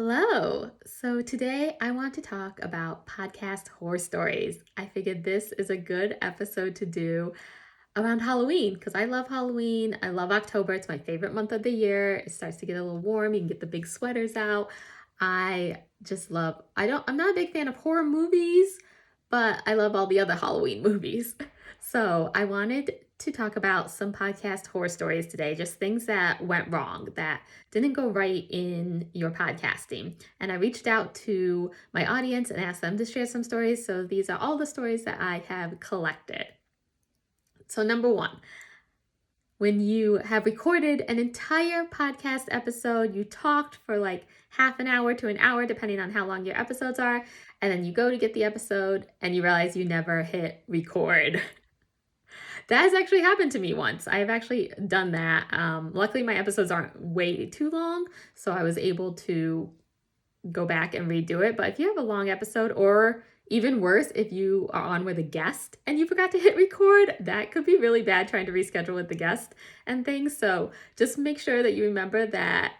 Hello. So today I want to talk about podcast horror stories. I figured this is a good episode to do around Halloween because I love Halloween. I love October. It's my favorite month of the year. It starts to get a little warm. You can get the big sweaters out. I just love I'm not a big fan of horror movies, but I love all the other Halloween movies. So I wanted to talk about some podcast horror stories today, just things that went wrong, that didn't go right in your podcasting. And I reached out to my audience and asked them to share some stories. So these are all the stories that I have collected. So, number one, when you have recorded an entire podcast episode, you talked for like half an hour to an hour, depending on how long your episodes are, and then you go to get the episode and you realize you never hit record. That has actually happened to me once. I have actually done that. Luckily, my episodes aren't way too long, so I was able to go back and redo it. But if you have a long episode, or even worse, if you are on with a guest and you forgot to hit record, that could be really bad trying to reschedule with the guest and things. So just make sure that you remember that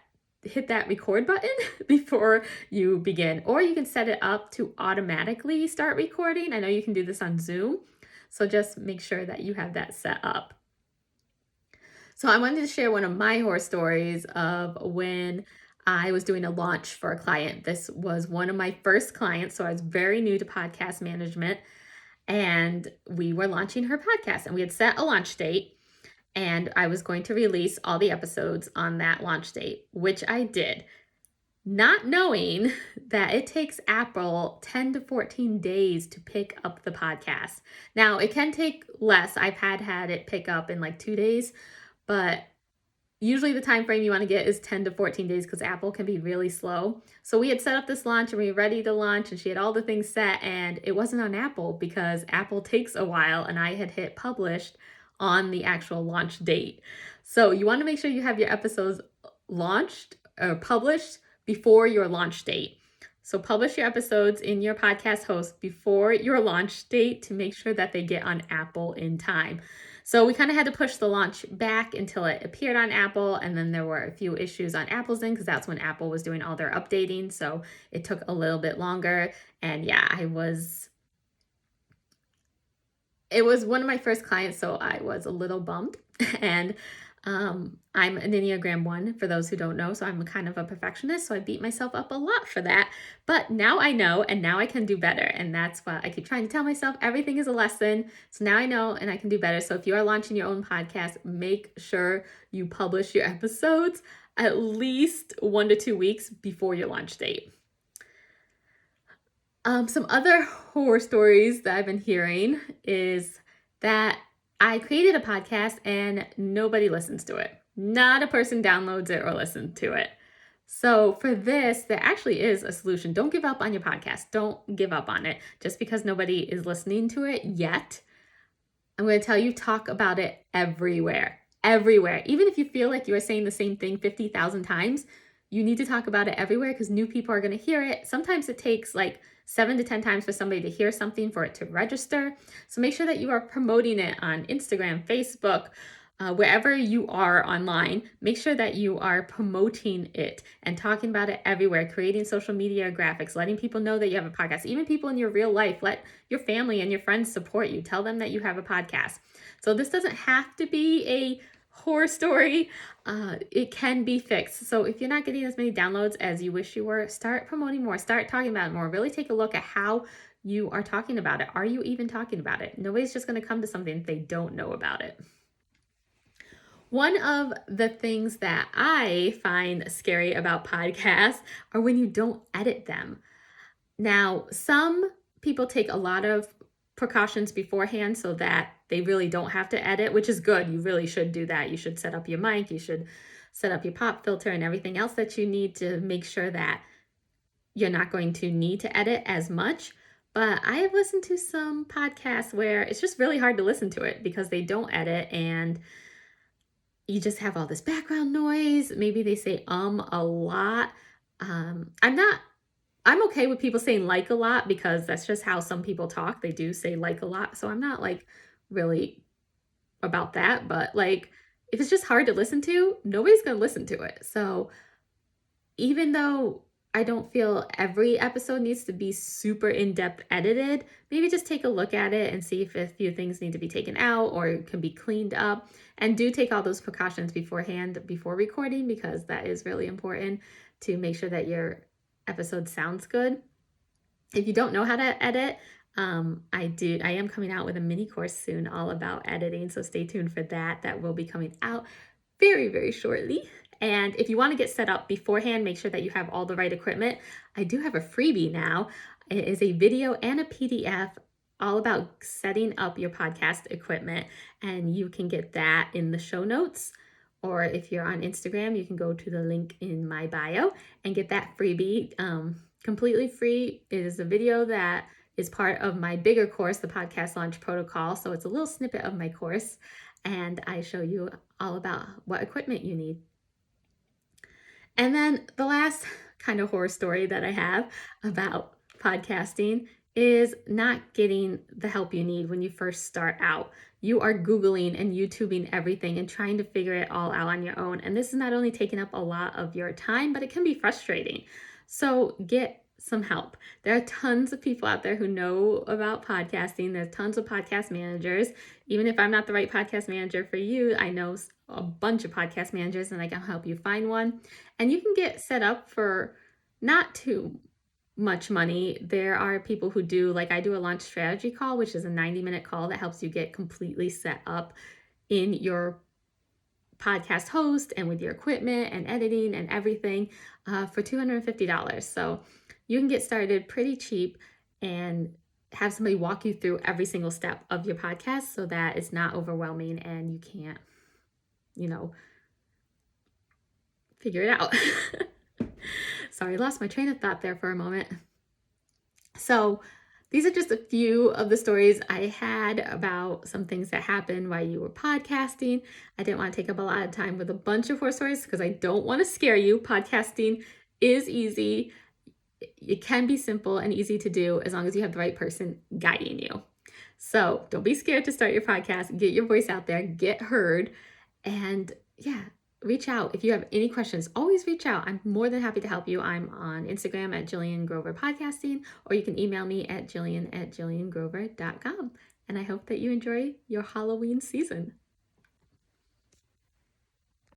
hit that record button before you begin, or you can set it up to automatically start recording. I know you can do this on Zoom. So just make sure that you have that set up. So I wanted to share one of my horror stories of when I was doing a launch for a client. This was one of my first clients, so I was very new to podcast management, and we were launching her podcast, and we had set a launch date, and I was going to release all the episodes on that launch date, which I did, not knowing that it takes Apple 10 to 14 days to pick up the podcast. Now, it can take less. I've had it pick up in like 2 days, but usually the time frame you want to get is 10 to 14 days because Apple can be really slow. So we had set up this launch and we were ready to launch, and she had all the things set, and it wasn't on Apple because Apple takes a while, and I had hit published on the actual launch date. So you want to make sure you have your episodes launched or published before your launch date. So publish your episodes in your podcast host before your launch date to make sure that they get on Apple in time. So we kind of had to push the launch back until it appeared on Apple, and then there were a few issues on Apple's end because that's when Apple was doing all their updating. So it took a little bit longer. And yeah, it was one of my first clients, so I was a little bummed. And I'm an Enneagram 1, for those who don't know, so I'm kind of a perfectionist, so I beat myself up a lot for that. But now I know, and now I can do better, and that's what I keep trying to tell myself. Everything is a lesson, so now I know, and I can do better. So if you are launching your own podcast, make sure you publish your episodes at least 1 to 2 weeks before your launch date. Some other horror stories that I've been hearing is that I created a podcast and nobody listens to it. Not a person downloads it or listens to it. So for this, there actually is a solution. Don't give up on your podcast. Don't give up on it just because nobody is listening to it yet. I'm going to tell you, talk about it everywhere. Everywhere. Even if you feel like you are saying the same thing 50,000 times, you need to talk about it everywhere because new people are going to hear it. Sometimes it takes like 7 to 10 times for somebody to hear something for it to register. So make sure that you are promoting it on Instagram, Facebook, wherever you are online. Make sure that you are promoting it and talking about it everywhere, creating social media graphics, letting people know that you have a podcast. Even people in your real life, let your family and your friends support you. Tell them that you have a podcast. So this doesn't have to be a horror story. It can be fixed. So if you're not getting as many downloads as you wish you were, start promoting more, start talking about it more. Really take a look at how you are talking about it. Are you even talking about it? Nobody's just going to come to something if they don't know about it. One of the things that I find scary about podcasts are when you don't edit them. Now, some people take a lot of precautions beforehand so that they really don't have to edit, which is good. You really should do that. You should set up your mic, you should set up your pop filter and everything else that you need to make sure that you're not going to need to edit as much. But I have listened to some podcasts where it's just really hard to listen to it because they don't edit and you just have all this background noise. Maybe they say a lot. I'm okay with people saying like a lot because that's just how some people talk. They do say like a lot. So I'm not like really about that. But like, if it's just hard to listen to, nobody's going to listen to it. So even though I don't feel every episode needs to be super in-depth edited. Maybe just take a look at it and see if a few things need to be taken out or can be cleaned up. And do take all those precautions beforehand before recording, because that is really important to make sure that your episode sounds good. If you don't know how to edit, I am coming out with a mini course soon all about editing, so stay tuned for that. That will be coming out very, very shortly. And if you want to get set up beforehand, make sure that you have all the right equipment. I do have a freebie now. It is a video and a PDF all about setting up your podcast equipment, and you can get that in the show notes. Or if you're on Instagram, you can go to the link in my bio and get that freebie completely free. It is a video that is part of my bigger course, the Podcast Launch Protocol. So it's a little snippet of my course, and I show you all about what equipment you need. And then the last kind of horror story that I have about podcasting is not getting the help you need when you first start out. You are Googling and YouTubing everything and trying to figure it all out on your own. And this is not only taking up a lot of your time, but it can be frustrating. So get some help. There are tons of people out there who know about podcasting. There's tons of podcast managers. Even if I'm not the right podcast manager for you, I know a bunch of podcast managers and I can help you find one. And you can get set up for not too much money. There are people who do, like I do a launch strategy call, which is a 90-minute call that helps you get completely set up in your podcast host and with your equipment and editing and everything for $250. So you can get started pretty cheap and have somebody walk you through every single step of your podcast so that it's not overwhelming and you can't, figure it out. Sorry, lost my train of thought there for a moment. So these are just a few of the stories I had about some things that happened while you were podcasting. I didn't want to take up a lot of time with a bunch of horror stories because I don't want to scare you. Podcasting is easy. It can be simple and easy to do as long as you have the right person guiding you. So don't be scared to start your podcast. Get your voice out there, get heard, and reach out. If you have any questions, always reach out. I'm more than happy to help you. I'm on Instagram at Jillian Grover Podcasting, or you can email me at jillian@jilliangrover.com. And I hope that you enjoy your Halloween season.